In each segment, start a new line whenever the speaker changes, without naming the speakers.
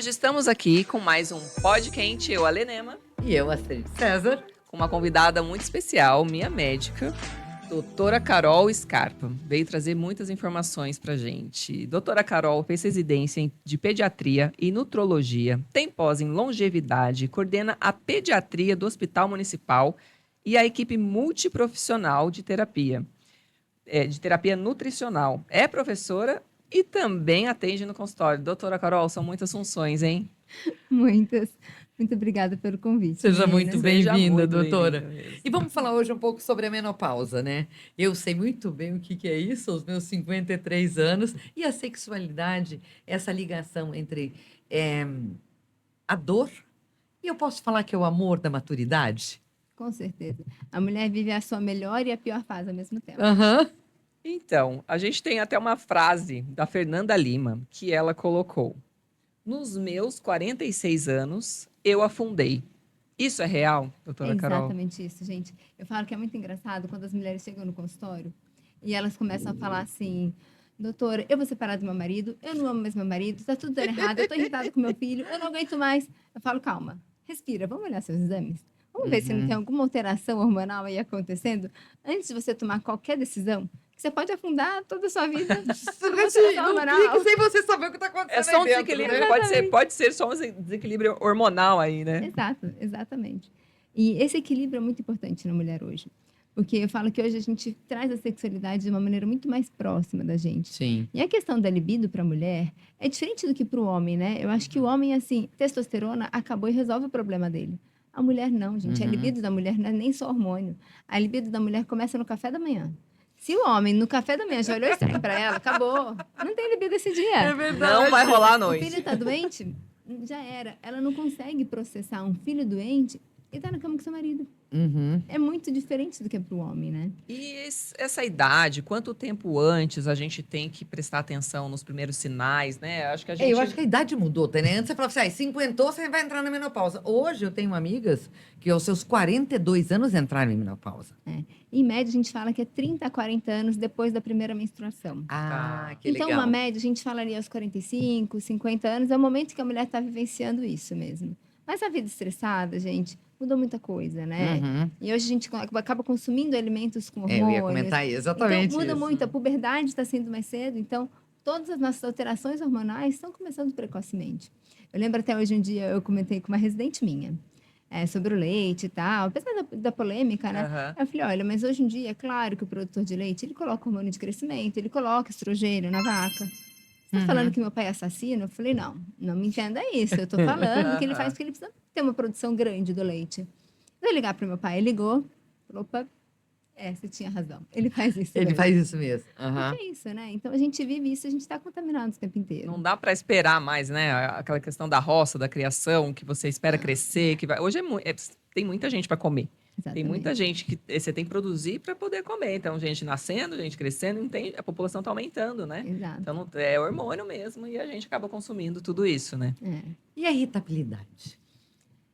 Hoje estamos aqui com mais um Pod Quente, eu, Alenema,
E eu, Astrid César.
com uma convidada muito especial, minha médica, doutora Carol Scarpa. Veio trazer muitas informações pra gente. Doutora Carol fez residência de pediatria e nutrologia, tem pós em longevidade, coordena a pediatria do Hospital Municipal e a equipe multiprofissional de terapia nutricional. É professora e também atende no consultório. Doutora Carol, são muitas funções, hein?
Muitas. Muito obrigada pelo convite.
Seja
meninas.
muito bem-vinda,
muito
doutora.
bem-vinda mesmo.
E vamos falar hoje um pouco sobre a menopausa, né? Eu sei muito bem o que é isso, aos meus 53 anos, e a sexualidade, essa ligação entre a dor, e eu posso falar que é o amor da maturidade?
Com certeza. A mulher vive a sua melhor e a pior fase ao mesmo tempo.
Aham.
Então, a gente tem até uma frase da Fernanda Lima que ela colocou: nos meus 46 anos, eu afundei. Isso é real, doutora
É
Carol?
exatamente isso, gente. Eu falo que é muito engraçado quando as mulheres chegam no consultório e elas começam a falar assim: doutora, eu vou separar do meu marido, eu não amo mais meu marido, tá tudo dando errado, eu tô irritada com meu filho, eu não aguento mais. Eu falo: calma, respira, vamos olhar seus exames. Vamos ver se não tem alguma alteração hormonal aí acontecendo antes de você tomar qualquer decisão. Que você pode afundar toda a sua vida.
Não fique sem você saber o que está acontecendo.
É só um
aí dentro,
desequilíbrio,
né?
pode ser só um desequilíbrio hormonal aí, né?
Exato, exatamente. E esse equilíbrio é muito importante na mulher hoje. Porque eu falo que hoje a gente traz a sexualidade de uma maneira muito mais próxima da gente.
Sim.
E a questão da libido para a mulher é diferente do que para o homem, né? Eu acho que o homem, assim, testosterona acabou e resolve o problema dele. A mulher não, gente. A libido da mulher não é nem só hormônio. A libido da mulher começa no café da manhã. Se o homem, no café da manhã, já olhou estranho para ela, acabou. Não tem libido esse dia.
É verdade.
Não vai rolar à
O
noite.
filho está doente? Já era. Ela não consegue processar um filho doente e tá na cama com seu marido.
Uhum.
É muito diferente do que é pro homem, né?
E essa idade, quanto tempo antes a gente tem que prestar atenção nos primeiros sinais, né? Acho que a gente...
Eu acho que a idade mudou, tá, né? Antes você falava assim, 50 você vai entrar na menopausa. Hoje eu tenho amigas que aos seus 42 anos entraram em menopausa.
Em média, a gente fala que é 30 a 40 anos depois da primeira menstruação.
Ah, que
Então,
legal.
uma média, a gente falaria aos 45, 50 anos, é o momento que a mulher está vivenciando isso mesmo. Mas a vida estressada, gente, mudou muita coisa, né?
Uhum.
E hoje a gente acaba consumindo alimentos com hormônios.
Eu ia comentar exatamente
Então, muda
isso.
muito. A puberdade está sendo mais cedo. Então, todas as nossas alterações hormonais estão começando precocemente. Eu lembro até hoje um dia, eu comentei com uma residente minha sobre o leite e tal. Apesar da polêmica, né?
Aham.
Eu falei, olha, mas hoje em dia, é claro que o produtor de leite, ele coloca hormônio de crescimento, ele coloca estrogênio na vaca. Você está falando que meu pai é assassino? Eu falei, não, não me entenda isso. Eu estou falando que ele faz porque ele precisa ter uma produção grande do leite. Eu ligar para o meu pai, ele ligou, falou, opa, você tinha razão. Ele faz isso
Ele
mesmo.
faz isso mesmo. Aham.
Porque é isso, né? Então, a gente vive isso, a gente está contaminado o tempo inteiro.
Não dá para esperar mais, né? Aquela questão da roça, da criação, que você espera crescer, que vai... Hoje tem muita gente para comer. Tem
Exatamente.
muita gente que você tem que produzir para poder comer. Então, gente nascendo, gente crescendo, a população está aumentando, né?
Exato.
Então, é hormônio mesmo e a gente acaba consumindo tudo isso, né?
E a irritabilidade?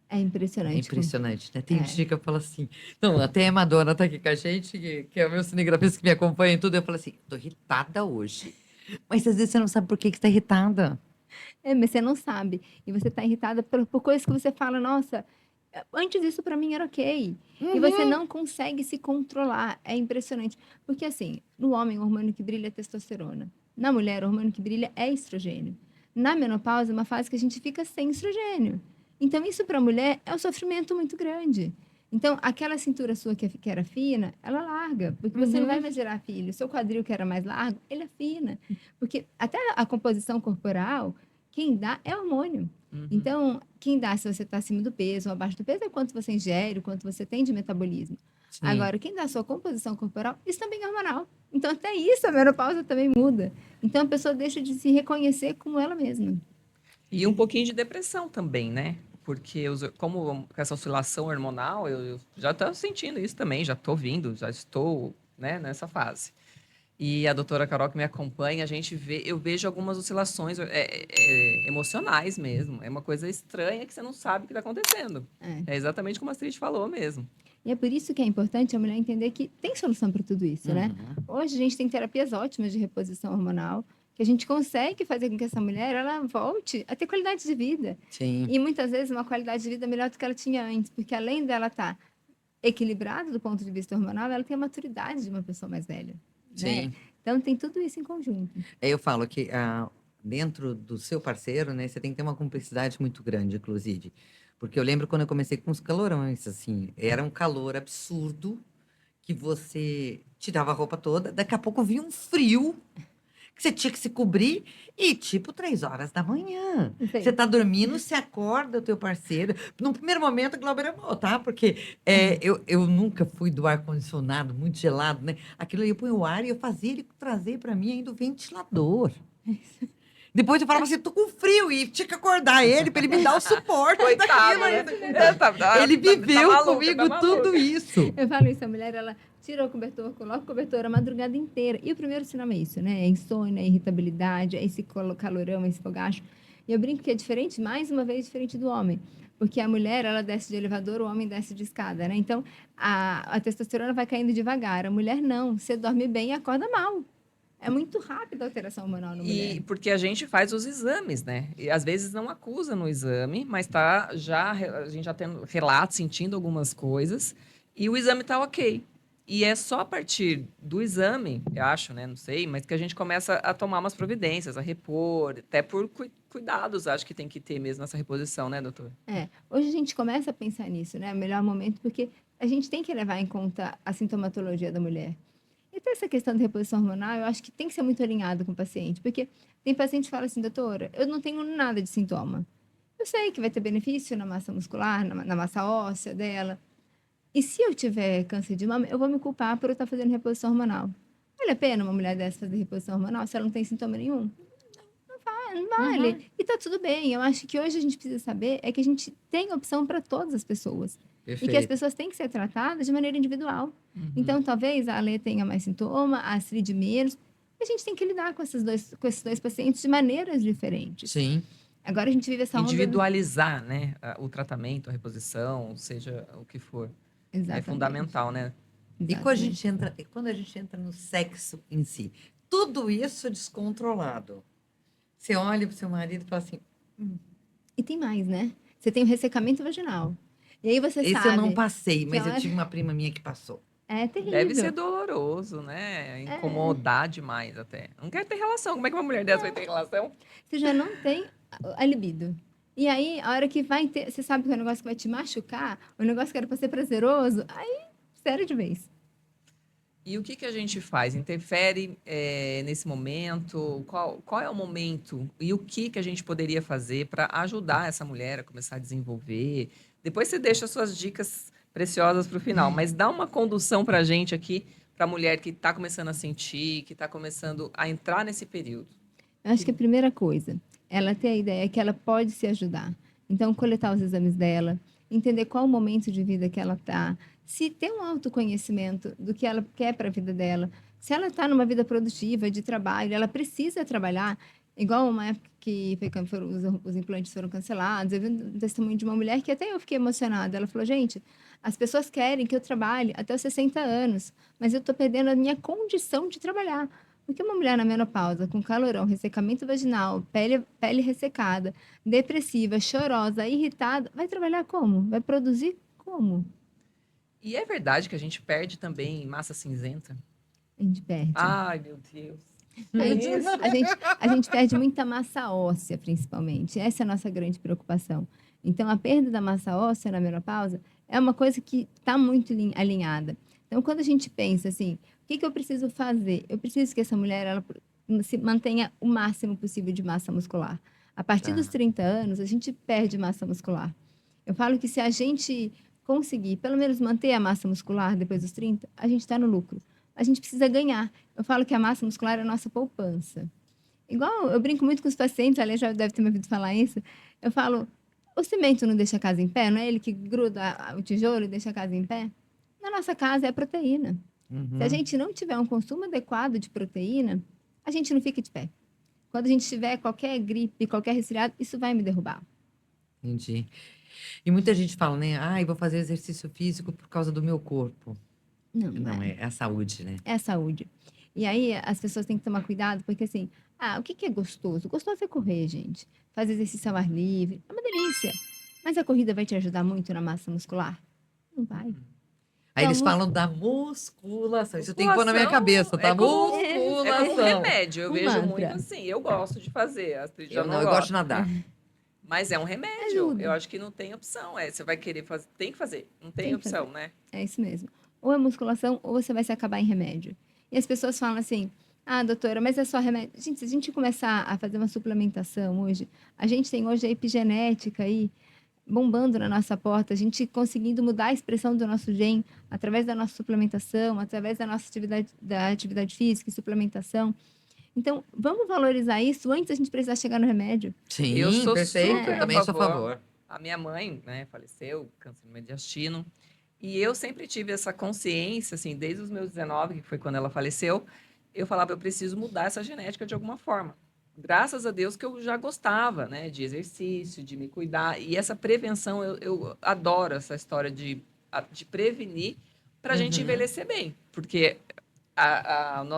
É impressionante.
É impressionante, né? Tem
É.
dia que eu falo assim... Não, até a Madonna tá aqui com a gente, que é o meu cinegrafista que me acompanha em tudo. Eu falo assim, tô irritada hoje. Mas às vezes você não sabe por que você tá irritada.
Mas você não sabe. E você está irritada por coisas que você fala, nossa, antes isso para mim era ok. E você não consegue se controlar. É impressionante. Porque assim, no homem o hormônio que brilha é testosterona. Na mulher o hormônio que brilha é estrogênio. Na menopausa é uma fase que a gente fica sem estrogênio. Então isso para a mulher é um sofrimento muito grande. Então aquela cintura sua que era fina, ela larga. Porque você não vai mais gerar filho. O seu quadril que era mais largo, ele afina. Porque até a composição corporal, quem dá é hormônio. Então, quem dá se você está acima do peso ou abaixo do peso é quanto você ingere, o quanto você tem de metabolismo.
Sim.
Agora, quem dá a sua composição corporal, isso também é hormonal. Então, até isso, a menopausa também muda. Então, a pessoa deixa de se reconhecer como ela mesma.
E um pouquinho de depressão também, né? Porque como com essa oscilação hormonal, eu já estou sentindo isso também, já estou vindo, já estou, né, nessa fase. E a doutora Carol que me acompanha, eu vejo algumas oscilações emocionais mesmo. É uma coisa estranha que você não sabe o que está acontecendo. É exatamente como a Astrid falou mesmo.
E é por isso que é importante a mulher entender que tem solução para tudo isso, né? Hoje a gente tem terapias ótimas de reposição hormonal, que a gente consegue fazer com que essa mulher ela volte a ter qualidade de vida.
Sim,
E muitas vezes uma qualidade de vida melhor do que ela tinha antes, porque além dela estar equilibrada do ponto de vista hormonal, ela tem a maturidade de uma pessoa mais velha, né?
sim.
Então tem tudo isso em conjunto.
Aí eu falo que dentro do seu parceiro, né, você tem que ter uma cumplicidade muito grande, inclusive. Porque eu lembro quando eu comecei com os calorões, assim, era um calor absurdo, que você tirava a roupa toda, daqui a pouco vinha um frio, que você tinha que se cobrir, e tipo 3 horas da manhã.
Não sei.
Você tá dormindo, você acorda o teu parceiro. No primeiro momento, a Glauber amou, tá? Porque eu nunca fui do ar-condicionado muito gelado, né? Aquilo aí eu ponho o ar e eu fazia ele trazer para mim ainda o ventilador. Depois eu falava assim, tô com frio, e tinha que acordar ele para ele me dar o suporte
Coitado,
daquilo.
né?
Ele viveu
maluca,
comigo
tá
tudo
maluca.
isso.
Eu falo isso, a mulher, ela tira o cobertor, coloca o cobertor a madrugada inteira. E o primeiro sinal é isso, né? É insônia, é irritabilidade, é esse calorão, é esse fogacho. E eu brinco que é diferente, mais uma vez, diferente do homem. Porque a mulher, ela desce de elevador, o homem desce de escada, né? Então, a testosterona vai caindo devagar. A mulher, não. Você dorme bem e acorda mal. É muito rápida a alteração hormonal na mulher.
E porque a gente faz os exames, né? E às vezes não acusa no exame, mas tá já a gente já tem relatos, sentindo algumas coisas, e o exame tá ok. E é só a partir do exame, eu acho, né? Não sei, mas que a gente começa a tomar umas providências, a repor, até por cuidados, acho que tem que ter mesmo essa reposição, né, doutor?
Hoje a gente começa a pensar nisso, né? O melhor momento, porque a gente tem que levar em conta a sintomatologia da mulher. Então, essa questão de reposição hormonal, eu acho que tem que ser muito alinhado com o paciente, porque tem paciente que fala assim, doutora, eu não tenho nada de sintoma. Eu sei que vai ter benefício na massa muscular, na massa óssea dela. E se eu tiver câncer de mama, eu vou me culpar por eu estar fazendo reposição hormonal. Vale a pena uma mulher dessa fazer reposição hormonal se ela não tem sintoma nenhum? Não vale. E tá tudo bem. Eu acho que hoje a gente precisa saber é que a gente tem opção para todas as pessoas. E que as
Perfeito.
pessoas têm que ser tratadas de maneira individual. Então, talvez a Ale tenha mais sintoma, a Astrid menos. E a gente tem que lidar com esses dois pacientes de maneiras diferentes.
Sim.
Agora a gente vive essa onda...
Individualizar, né? O tratamento, a reposição, seja o que for. É
Exatamente.
fundamental, né?
E quando a gente entra no sexo em si, tudo isso descontrolado. Você olha para o seu marido e fala assim,
E tem mais, né? Você tem o ressecamento vaginal. E aí você
esse
sabe...
eu não passei, mas
que
eu
olha-
tive uma prima minha que passou.
É terrível.
Deve ser doloroso, né? Incomodar demais até. Não quer ter relação. Como é que uma mulher dessa vai ter relação?
Você já não tem a libido. E aí, a hora que vai ter... Você sabe que é um negócio que vai te machucar, o negócio que era pra ser prazeroso, aí, sério de vez.
E o que que a gente faz? Interfere nesse momento? Qual é o momento? E o que que a gente poderia fazer para ajudar essa mulher a começar a desenvolver? Depois você deixa suas dicas preciosas para o final, mas dá uma condução para a gente aqui, para a mulher que está começando a sentir, que está começando a entrar nesse período.
Eu acho que a primeira coisa, ela ter a ideia que ela pode se ajudar. Então, coletar os exames dela, entender qual o momento de vida que ela está, se ter um autoconhecimento do que ela quer para a vida dela. Se ela está numa vida produtiva, de trabalho, ela precisa trabalhar, igual uma época que foi quando os implantes foram cancelados. Eu vi um testemunho de uma mulher que até eu fiquei emocionada. Ela falou, gente, as pessoas querem que eu trabalhe até os 60 anos, mas eu estou perdendo a minha condição de trabalhar. Porque uma mulher na menopausa, com calorão, ressecamento vaginal, pele ressecada, depressiva, chorosa, irritada, vai trabalhar como? Vai produzir como?
E é verdade que a gente perde também massa cinzenta?
A gente perde.
Ai, meu Deus.
A gente perde muita massa óssea, principalmente. Essa é a nossa grande preocupação. Então, a perda da massa óssea na menopausa é uma coisa que está muito alinhada. Então, quando a gente pensa assim, o que eu preciso fazer? Eu preciso que essa mulher ela se mantenha o máximo possível de massa muscular. A partir dos 30 anos, a gente perde massa muscular. Eu falo que se a gente conseguir, pelo menos, manter a massa muscular depois dos 30, a gente está no lucro. A gente precisa ganhar. Eu falo que a massa muscular é a nossa poupança. Igual, eu brinco muito com os pacientes, aliás, já deve ter me ouvido falar isso. Eu falo, o cimento não deixa a casa em pé? Não é ele que gruda o tijolo e deixa a casa em pé? Na nossa casa é a proteína. Se a gente não tiver um consumo adequado de proteína, a gente não fica de pé. Quando a gente tiver qualquer gripe, qualquer resfriado, isso vai me derrubar.
Entendi. E muita gente fala, né? Ah, eu vou fazer exercício físico por causa do meu corpo.
Não,
Não,
é.
é a saúde, né?
É a saúde. E aí as pessoas têm que tomar cuidado, porque assim, o que que é gostoso? Gostoso é correr, gente. Fazer exercício ao ar livre, é uma delícia. Mas a corrida vai te ajudar muito na massa muscular? Não vai.
Aí
Então,
eles falam da musculação. Isso eu tenho que pôr na minha cabeça, tá?
É como
Musculação.
remédio. Eu
Um
vejo
mantra.
muito assim. Eu gosto de fazer. A Astrid já
Eu
não
não, eu gosto de
gosta.
nadar.
Mas é um remédio.
Ajuda.
Eu acho que não tem opção. Você vai querer fazer. Tem que fazer. Não tem
Tem que
opção,
fazer.
né?
É isso mesmo. Ou é musculação, ou você vai se acabar em remédio. E as pessoas falam assim: doutora, mas é só remédio. Gente, se a gente começar a fazer uma suplementação hoje, a gente tem hoje a epigenética aí bombando na nossa porta, a gente conseguindo mudar a expressão do nosso gene através da nossa suplementação, através da nossa atividade física e suplementação. Então, vamos valorizar isso antes da gente precisar chegar no remédio.
Sim,
Eu sou
perfeito.
super
Eu
a
também sou a
favor.
favor.
A minha mãe, né, faleceu, câncer no mediastino. E eu sempre tive essa consciência, assim, desde os meus 19, que foi quando ela faleceu, eu falava, eu preciso mudar essa genética de alguma forma. Graças a Deus que eu já gostava, né, de exercício, de me cuidar. E essa prevenção, eu adoro essa história de prevenir para a gente
Uhum.
envelhecer bem. Porque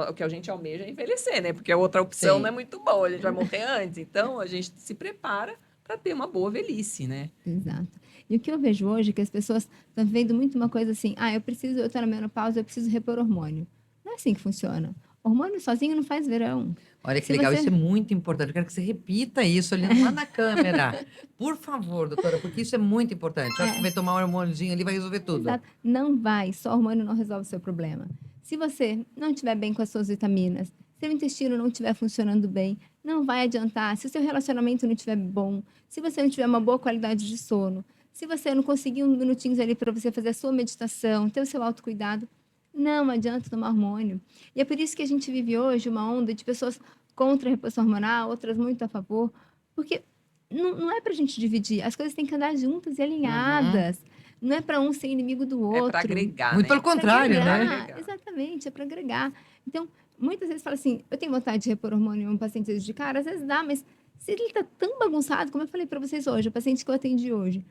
o que a gente almeja é envelhecer, né? Porque a outra opção
Sim.
não é muito boa, a gente vai morrer antes. Então, a gente se prepara para ter uma boa velhice, né?
Exato. E o que eu vejo hoje é que as pessoas estão vendo muito uma coisa assim: eu estou na menopausa, eu preciso repor hormônio. Não é assim que funciona. Hormônio sozinho não faz verão.
Olha que
Se
legal,
você-
isso é muito importante. Eu quero que você repita isso olhando lá na câmera. Por favor, doutora, porque isso é muito importante. Eu acho que vai tomar um hormôniozinho ali, vai resolver tudo.
Exato. Não vai, só hormônio não resolve o seu problema. Se você não estiver bem com as suas vitaminas, se o intestino não estiver funcionando bem, não vai adiantar. Se o seu relacionamento não estiver bom, se você não tiver uma boa qualidade de sono, se você não conseguir uns minutinhos ali para você fazer a sua meditação, ter o seu autocuidado, não adianta tomar hormônio. E é por isso que a gente vive hoje uma onda de pessoas contra a reposição hormonal, outras muito a favor, porque não é para a gente dividir. As coisas têm que andar juntas e alinhadas. Não é para um ser inimigo do
É
outro.
para agregar,
Muito
né?
pelo
Pra
contrário,
agregar,
né?
Agregar.
Exatamente, é para agregar. Então, muitas vezes fala assim, eu tenho vontade de repor hormônio em um paciente de cara, às vezes dá, mas se ele está tão bagunçado, como eu falei para vocês hoje, o paciente que eu atendi hoje,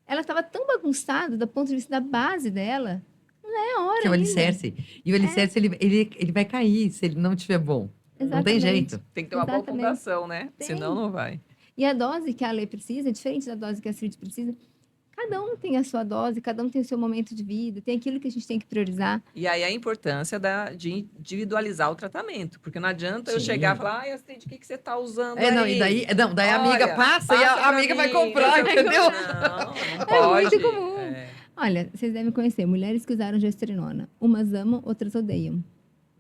ela estava tão bagunçada do ponto de vista da base dela, não é a hora
Que é o
ainda.
alicerce. E o alicerce, ele vai cair se ele não estiver bom. Não tem
Exatamente.
jeito.
Tem que ter uma boa
Exatamente.
fundação, né?
Tem.
Senão não vai.
E a dose que a Lê precisa, é diferente da dose que a Astrid precisa. Cada um tem a sua dose, cada um tem o seu momento de vida, tem aquilo que a gente tem que priorizar.
E aí a importância de individualizar o tratamento. Porque não adianta eu
Sim.
chegar e falar, ai, Astrid, o que você está usando
É, não,
aí?
e daí a amiga
Olha,
passa e
passa
a
pra
amiga vai
mim,
comprar,
não,
entendeu?
Não pode.
muito comum.
É.
Olha, vocês devem conhecer mulheres que usaram gestrinona. Umas amam, outras odeiam.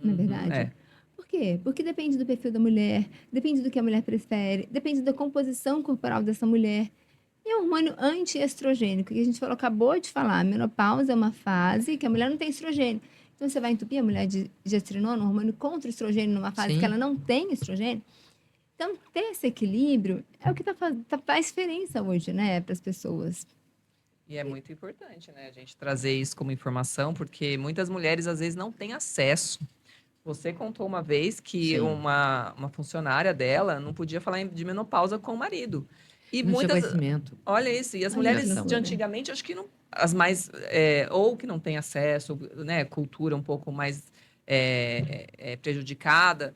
Não é verdade?
É.
Por quê? Porque depende do perfil da mulher, depende do que a mulher prefere, depende da composição corporal dessa mulher. E é um hormônio antiestrogênico, que a gente falou, acabou de falar. A menopausa é uma fase que a mulher não tem estrogênio. Então, você vai entupir a mulher de gestrinona, um hormônio contra o estrogênio, numa fase
Sim.
que ela não tem estrogênio. Então, ter esse equilíbrio é o que faz diferença hoje, né, para as pessoas.
E é muito importante, né, a gente trazer isso como informação, porque muitas mulheres, às vezes, não têm acesso. Você contou uma vez que
Sim.
uma funcionária dela não podia falar de menopausa com o marido. E
Não tinha
muitas.
conhecimento.
Olha isso, e as
Olha
mulheres
que
de
loucura.
antigamente, acho que não. As mais. Ou que não têm acesso, né, cultura um pouco mais prejudicada.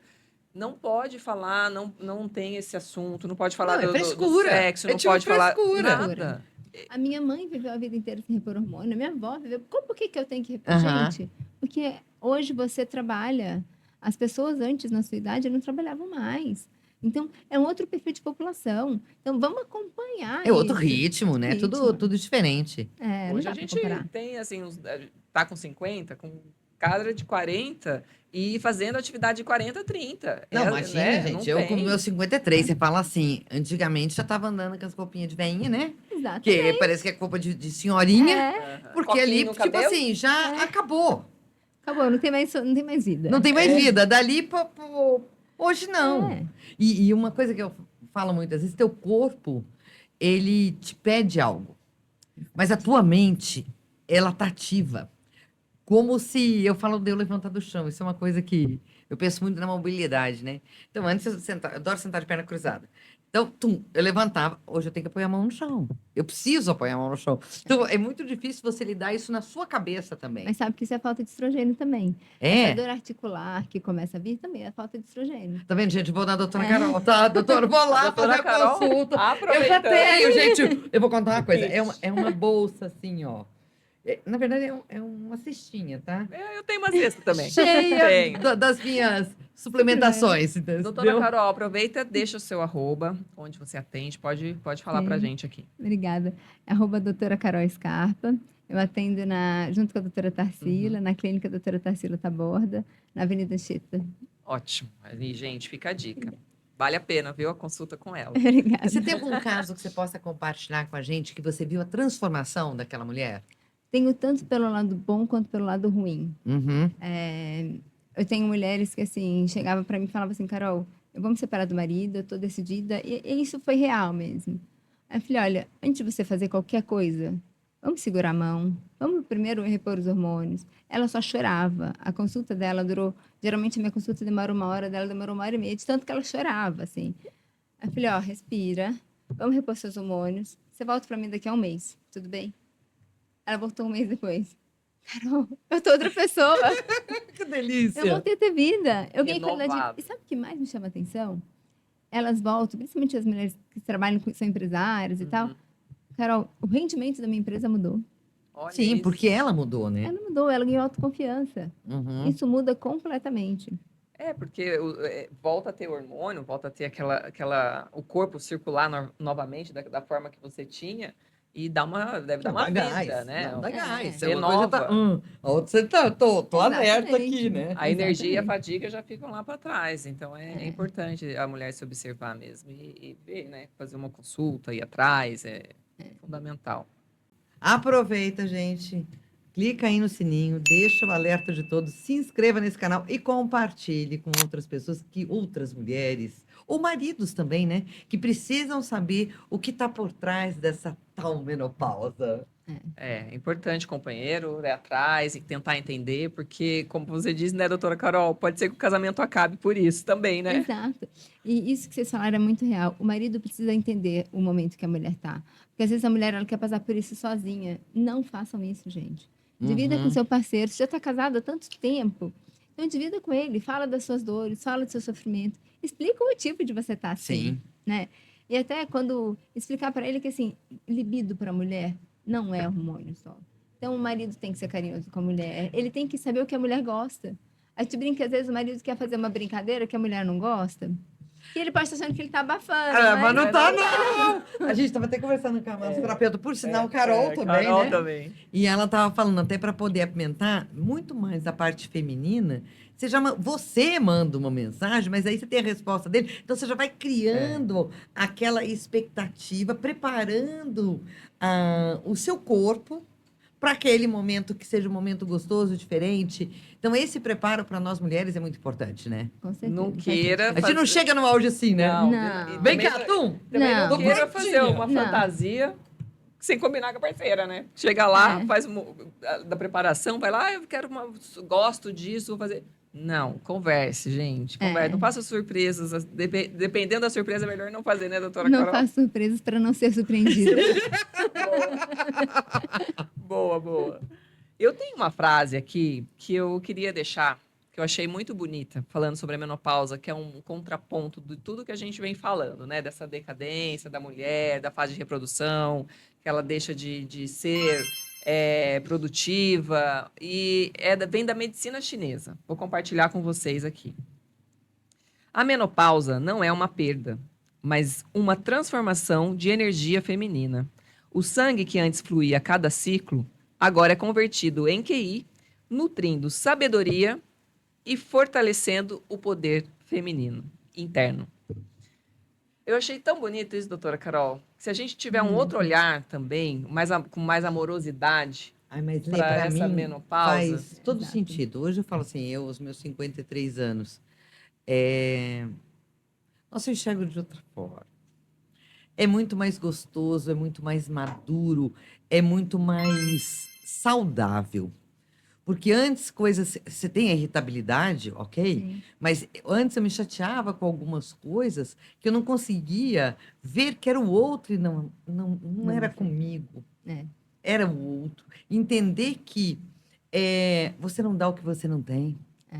Não pode falar, não tem esse assunto, não pode falar
Não, é
do
frescura.
sexo,
É
não
tipo
pode falar
frescura.
nada.
A minha mãe viveu a vida inteira sem repor hormônio, a minha avó viveu. Por que eu tenho que repor?
Aham.
Gente, porque hoje você trabalha. As pessoas antes, na sua idade, não trabalhavam mais. Então, é um outro perfil de população. Então, vamos acompanhar
É outro
isso.
ritmo, né?
Ritmo.
Tudo diferente.
Não
Hoje
dá
a
pra
gente
comparar.
tem, assim, tá com 50, com cara de 40 e fazendo atividade de 40, 30.
Não,
É,
imagina,
né?
gente.
Não
Eu com
tem.
meus 53, você fala assim, antigamente já tava andando com as roupinhas de veinha, né?
Exato.
Que parece que é roupa de senhorinha.
É,
Aham.
Porque
Coquinho
ali,
no
tipo
cabelo?
assim, já acabou.
acabou, não tem mais vida.
Não tem mais vida. Dali hoje não.
É.
E uma coisa que eu falo muitas vezes, teu corpo, ele te pede algo. Mas a tua mente, ela tá ativa. Como se, eu falo de eu levantar do chão. Isso é uma coisa que eu penso muito na mobilidade, né? Então, antes eu adoro sentar de perna cruzada. Então, eu levantava. Hoje eu tenho que apoiar a mão no chão. Eu preciso apoiar a mão no chão. Então, é muito difícil você lidar isso na sua cabeça também.
Mas sabe que isso é falta de estrogênio também.
É.
Essa dor articular que começa a vir também é falta de estrogênio.
Tá vendo, gente? Vou na doutora Carol, tá? Doutora, vou lá
Doutora
fazer a
Carol,
consulta. Eu já
aproveitando.
tenho, gente. Eu vou contar uma
O
coisa.
kit.
É uma bolsa assim, ó. Na verdade, é uma cestinha, tá?
Eu tenho uma cesta também.
Cheia
Tenho.
das minhas suplementações. Entendeu?
Doutora Carol, aproveita, deixa o seu arroba, onde você atende, pode falar pra
Sim.
gente aqui.
Obrigada. Doutora Carol Scarpa. Eu atendo junto com a doutora Tarsila, na clínica doutora Tarsila Taborda, na Avenida Anchieta.
Ótimo. Aí, gente, fica a dica. Vale a pena, viu, a consulta com ela.
Obrigada.
E você tem algum caso que você possa compartilhar com a gente que você viu a transformação daquela mulher?
Tenho tanto pelo lado bom quanto pelo lado ruim.
Uhum.
Eu tenho mulheres que, assim, chegavam para mim e falavam assim, Carol, eu vou me separar do marido, eu tô decidida. E isso foi real mesmo. Aí eu falei, olha, antes de você fazer qualquer coisa, vamos segurar a mão, vamos primeiro repor os hormônios. Ela só chorava. A consulta dela durou... Geralmente, a minha consulta demora 1 hora, dela demorou 1h30, de tanto que ela chorava, assim. Aí eu falei, ó, respira, vamos repor seus hormônios. Você volta para mim daqui a 1 mês, tudo bem? Ela voltou 1 mês depois. Carol, eu tô outra pessoa.
Que delícia!
Eu voltei a ter vida. Eu ganhei qualidade de vida.
Renovada.
E sabe o que mais me chama a atenção? Elas voltam, principalmente as mulheres que trabalham, são empresárias e tal. Carol, o rendimento da minha empresa mudou.
Olha
Sim,
isso.
porque ela mudou, né?
Ela mudou, ela ganhou autoconfiança.
Uhum.
Isso muda completamente.
Porque volta a ter hormônio, volta a ter o corpo circular novamente da forma que você tinha e deve dar uma vida, né?
Não, dá gás.
É.
Uma coisa tá, a outra você tá, tô alerta aqui, né?
A energia e a
Exatamente.
fadiga já ficam lá para trás. Então, é importante a mulher se observar mesmo e ver, né? Fazer uma consulta, ir atrás, é fundamental.
Aproveita, gente. Clica aí no sininho, deixa o alerta de todos, se inscreva nesse canal e compartilhe com outras pessoas, outras mulheres, ou maridos também, né? Que precisam saber o que está por trás dessa tal menopausa.
É importante, companheiro, ir atrás e tentar entender, porque, como você disse, né, doutora Carol, pode ser que o casamento acabe por isso também, né?
Exato. E isso que vocês falaram é muito real. O marido precisa entender o momento que a mulher tá. Porque às vezes a mulher ela quer passar por isso sozinha. Não façam isso, gente. Divida com seu parceiro. Você já está casado há tanto tempo. Então, divida com ele. Fala das suas dores, fala do seu sofrimento. Explica o motivo de você estar assim.
Sim.
Né? E até quando explicar para ele que, assim, libido para a mulher não é hormônio só. Então, o marido tem que ser carinhoso com a mulher. Ele tem que saber o que a mulher gosta. A gente brinca, às vezes, o marido quer fazer uma brincadeira que a mulher não gosta. E ele pode estar achando que ele tá abafando.
Mas não tá, não! A gente estava até conversando com a massoterapeuta, por sinal, Carol também,
Carol
né?
também.
E ela estava falando, até para poder apimentar muito mais a parte feminina, você manda uma mensagem, mas aí você tem a resposta dele. Então, você já vai criando aquela expectativa, preparando o seu corpo para aquele momento que seja um momento gostoso, diferente. Então, esse preparo para nós mulheres é muito importante, né?
Com certeza.
Não queira
A gente não chega no auge assim, né?
Não.
e
Vem
também
cá, Tum!
Também não
Não.
queira
Tô
fazer uma
Não.
fantasia sem combinar com a parceira, né? Chega lá,
É.
faz da preparação, vai lá, eu quero gosto disso, vou fazer. Não, converse, gente. Converse. Não faça surpresas. Dependendo da surpresa, é melhor não fazer, né, doutora
Não
Carol?
faça surpresas para não ser surpreendida.
Boa, boa. Eu tenho uma frase aqui que eu queria deixar, que eu achei muito bonita, falando sobre a menopausa, que é um contraponto de tudo que a gente vem falando, né? Dessa decadência da mulher, da fase de reprodução, que ela deixa de ser produtiva, e vem da medicina chinesa. Vou compartilhar com vocês aqui. A menopausa não é uma perda, mas uma transformação de energia feminina. O sangue que antes fluía a cada ciclo, agora é convertido em QI, nutrindo sabedoria e fortalecendo o poder feminino interno. Eu achei tão bonito isso, doutora Carol. Se a gente tiver um outro olhar também, com mais amorosidade
Mas Lê,
para
pra
essa
mim,
menopausa.
faz todo
Exato.
sentido. Hoje eu falo assim, aos meus 53 anos, nossa, eu enxergo de outra forma. É muito mais gostoso, é muito mais maduro, é muito mais saudável. Porque antes coisas, você tem a irritabilidade, ok?
Sim.
Mas antes eu me chateava com algumas coisas que eu não conseguia ver que era o outro e não era
você.
comigo,
É.
era o outro. Entender que você não dá o que você não tem.
É.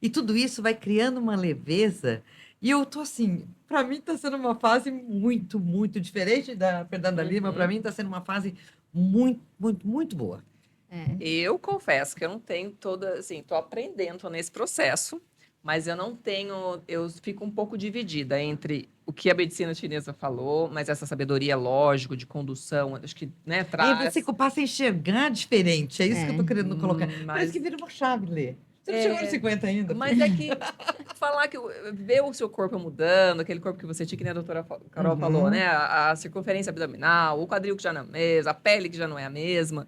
E tudo isso vai criando uma leveza. E eu tô assim, para mim tá sendo uma fase muito, muito diferente da Fernanda Lima. Para
Uhum.
mim tá sendo uma fase muito, muito, muito boa.
É.
Eu confesso que eu não tenho toda, assim, tô aprendendo, tô nesse processo, mas eu não tenho, eu fico um pouco dividida entre o que a medicina chinesa falou, mas essa sabedoria, lógico, de condução, acho que, né,
E aí você
traz.
passa a enxergar diferente. É isso que eu
É.
tô querendo colocar. Parece que
Mas
vira uma chave, Lê. Você não chegou nos 50 ainda,
Mas
filho.
é que falar que ver o seu corpo mudando, aquele corpo que você tinha, que nem a doutora Carol falou,
Uhum.
né? A circunferência abdominal, o quadril que já não é a mesma, a pele que já não é a mesma.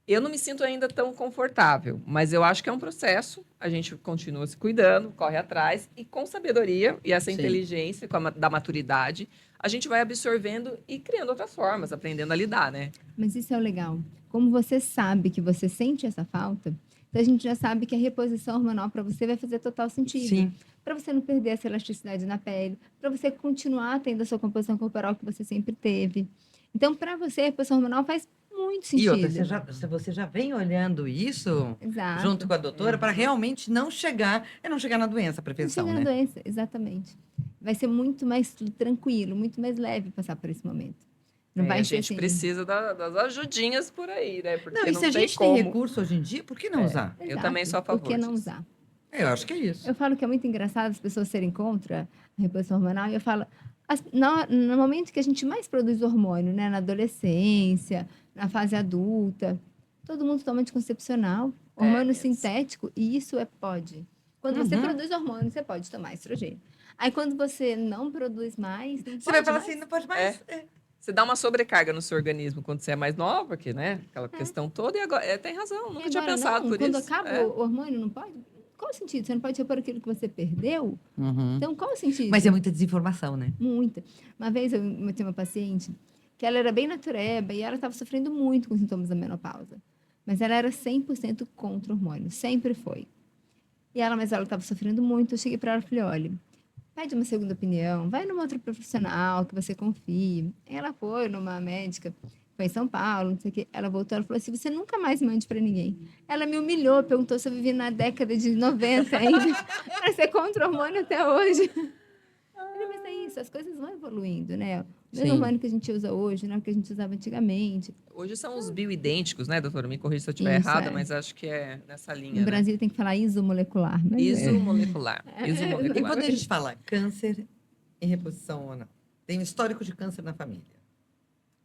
Eu não me sinto ainda tão confortável, mas eu acho que é um processo. A gente continua se cuidando, corre atrás, e com sabedoria e essa
Sim.
inteligência da maturidade, a gente vai absorvendo e criando outras formas, aprendendo a lidar, né?
Mas isso é o legal. Como você sabe que você sente essa falta, então a gente já sabe que a reposição hormonal para você vai fazer total sentido.
Sim.
Para você não perder essa elasticidade na pele, para você continuar tendo a sua composição corporal que você sempre teve. Então, para você, a reposição hormonal faz muito
E outra,
sentido.
você já vem olhando isso junto
Exato.
com a doutora para
Uhum.
realmente não chegar na doença, a
Não
prevenção,
chega na
né?
doença, exatamente. Vai ser muito mais tranquilo, muito mais leve passar por esse momento. Não
A
vai ser
gente
assim.
precisa das ajudinhas por aí, né?
Não,
Porque
e se
não
a
tem
gente tem
como.
recurso hoje em dia, por que não usar?
Eu também
Exato.
sou a
Por que
favor
não
disso.
usar?
Eu acho que é isso.
Eu falo que é muito engraçado as pessoas serem contra a reposição hormonal, e eu falo, no momento que a gente mais produz hormônio, né, na adolescência, na fase adulta, todo mundo toma anticoncepcional, hormônio
Mesmo.
sintético, e isso pode. Quando você
Uhum.
produz hormônio, você pode tomar estrogênio. Aí quando você não produz mais, não
Você vai
pode
falar
mais.
assim, não pode mais?
Você dá uma sobrecarga no seu organismo quando você é mais nova, que, né? Aquela questão toda, e agora, tem razão,
E
nunca tinha
agora
pensado
não,
por
quando
isso.
acaba o hormônio, não pode? Qual o sentido? Você não pode repor aquilo que você perdeu?
Uhum.
Então, qual o sentido?
Mas é muita desinformação, né?
Muita. Uma vez eu tinha uma paciente que ela era bem natureba e ela estava sofrendo muito com sintomas da menopausa. Mas ela era 100% contra o hormônio, sempre foi. Mas ela estava sofrendo muito. Eu cheguei para ela e falei: olha, pede uma segunda opinião, vai numa outra profissional que você confie. Ela foi numa médica, foi em São Paulo, não sei o quê. Ela voltou, ela falou assim: você nunca mais mande para ninguém. Ela me humilhou, perguntou se eu vivi na década de 90 ainda. Para ser contra o hormônio até hoje. Mas é isso, as coisas vão evoluindo, né? O mesmo
Sim.
hormônio que a gente usa hoje, não é o que a gente usava antigamente.
Hoje são os bioidênticos, né, doutora? Me corrija se eu estiver
Isso,
errada,
é.
mas acho que é nessa
No
linha, né?
Brasil tem que falar isomolecular, mas
Isomolecular.
E
Isomolecular.
quando a gente fala câncer e reposição ou não? Tem um histórico de câncer na família.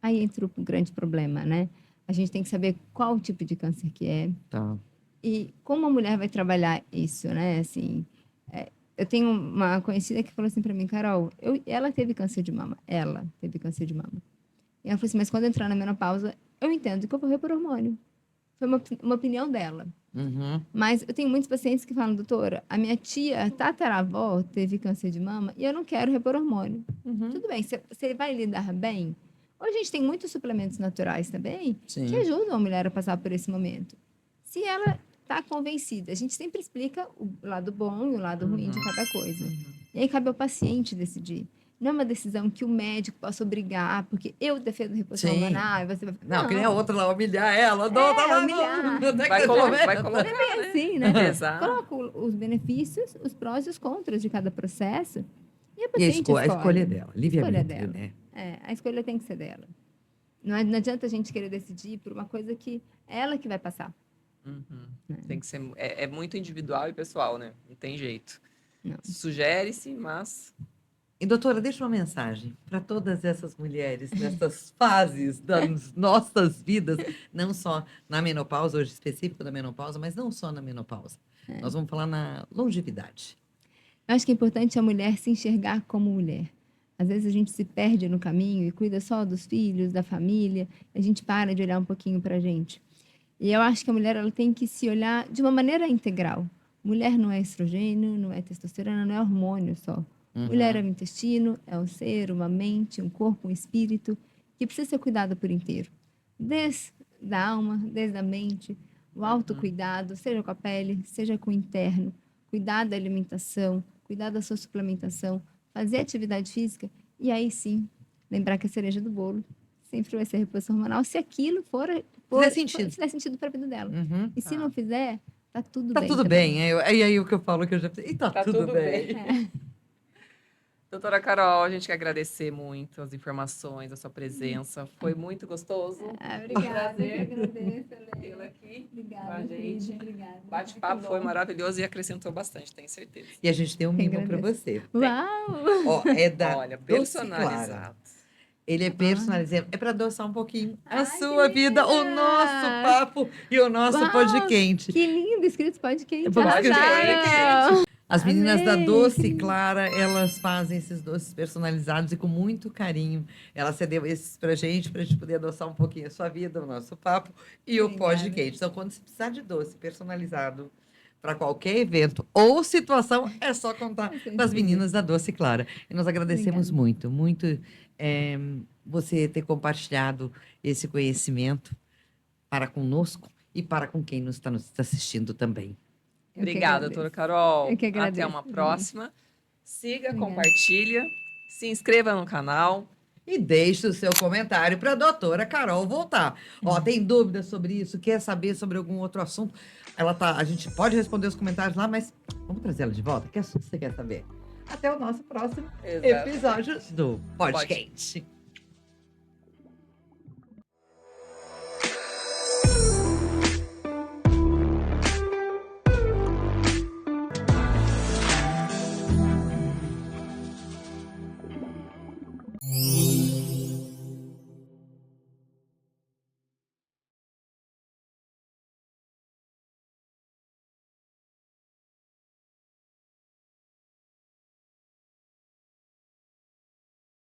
aí entra o grande problema, né? A gente tem que saber qual o tipo de câncer que é
Tá.
e como a mulher vai trabalhar isso, né? Assim, eu tenho uma conhecida que falou assim para mim, Carol, ela teve câncer de mama, ela teve câncer de mama. E ela falou assim, mas quando entrar na menopausa, eu entendo que eu vou repor hormônio. Foi uma opinião dela.
Uhum.
Mas eu tenho muitos pacientes que falam, doutora, a minha tia tataravó teve câncer de mama e eu não quero repor hormônio.
Uhum.
Tudo bem, você vai lidar bem? Hoje a gente tem muitos suplementos naturais também que
Sim.
ajudam a mulher a passar por esse momento. Se ela está convencida, a gente sempre explica o lado bom e o lado ruim de cada coisa. E aí cabe ao paciente decidir. Não é uma decisão que o médico possa obrigar, porque eu defendo reposição
Sim.
hormonal e você vai...
Não, que nem a outra lá, humilhar ela. Não, tá lá,
humilhar.
Vai colocar,
É
né?
assim, né?
Exato.
Coloca os benefícios, os prós e os contras de cada processo e a
E a
paciente
escolha
escolhe.
dela, livre-arbítrio,
dela.
né?
A escolha tem que ser dela. Não adianta a gente querer decidir por uma coisa que é ela que vai passar.
Uhum. Tem que ser, é muito individual e pessoal, né? Não tem jeito.
Não.
Sugere-se, mas
E, doutora, deixa uma mensagem para todas essas mulheres nessas fases das nossas vidas, não só na menopausa, hoje específico da menopausa, mas não só na menopausa. Nós vamos falar na longevidade.
Eu acho que é importante a mulher se enxergar como mulher. Às vezes a gente se perde no caminho e cuida só dos filhos, da família, a gente para de olhar um pouquinho para a gente. E eu acho que a mulher ela tem que se olhar de uma maneira integral. Mulher não é estrogênio, não é testosterona, não é hormônio só. Mulher é um intestino, é um ser, uma mente, um corpo, um espírito, que precisa ser cuidado por inteiro. Desde a alma, desde a mente. O autocuidado, seja com a pele, seja com o interno. Cuidar da alimentação, cuidar da sua suplementação, fazer atividade física. E aí sim, lembrar que a cereja do bolo sempre vai ser a reposição hormonal, se aquilo
Fizer sentido.
fizer sentido para a vida dela.
Uhum.
E se
Tá.
não fizer, tá tudo
Tá
bem.
tudo
também.
bem. É aí o que eu falo que eu já pensei. E tá,
Tá
tudo,
tudo
bem.
bem. Doutora Carol, a gente quer agradecer muito as informações, a sua presença. Foi muito gostoso.
Obrigada,
Prazer.
eu que agradeço, Helena.
Tê-la aqui com
Obrigada,
a gente.
querida, obrigada.
O bate-papo foi maravilhoso e acrescentou bastante, tenho certeza.
E a gente tem um
Quem
mimo para
agradece.
você.
Uau!
Ó, é da
Olha,
Doce Clara.
personalizado.
Ele é personalizado. É para adoçar um pouquinho a
Ai,
sua
que
vida, o
linda!
nosso papo e o nosso
Uau,
pode quente.
Que lindo, escrito pode quente.
Pode quente.
Arrasaram!
As meninas da
Amei,
Doce
que lindo.
Clara, elas fazem esses doces personalizados e com muito carinho. Ela cedeu esses pra gente poder adoçar um pouquinho a sua vida, o nosso papo e o
Obrigada.
pode quente. Então, quando você precisar de doce personalizado para qualquer evento ou situação, é só contar com as meninas da Doce Clara. E nós agradecemos
Obrigada.
muito você ter compartilhado esse conhecimento para conosco e para com quem nos está nos assistindo também.
Eu que
Obrigada,
agradeço.
doutora Carol.
Eu que
Até
agradeço,
uma
Dani.
próxima. Siga,
Obrigada.
compartilha, se inscreva no canal.
E deixe o seu comentário para a doutora Carol voltar. Ó, tem dúvidas sobre isso? Quer saber sobre algum outro assunto? A gente pode responder os comentários lá, mas vamos trazer ela de volta? Que assunto você quer saber? Até o nosso próximo
Exato.
episódio do Pode
Pode.
Quente.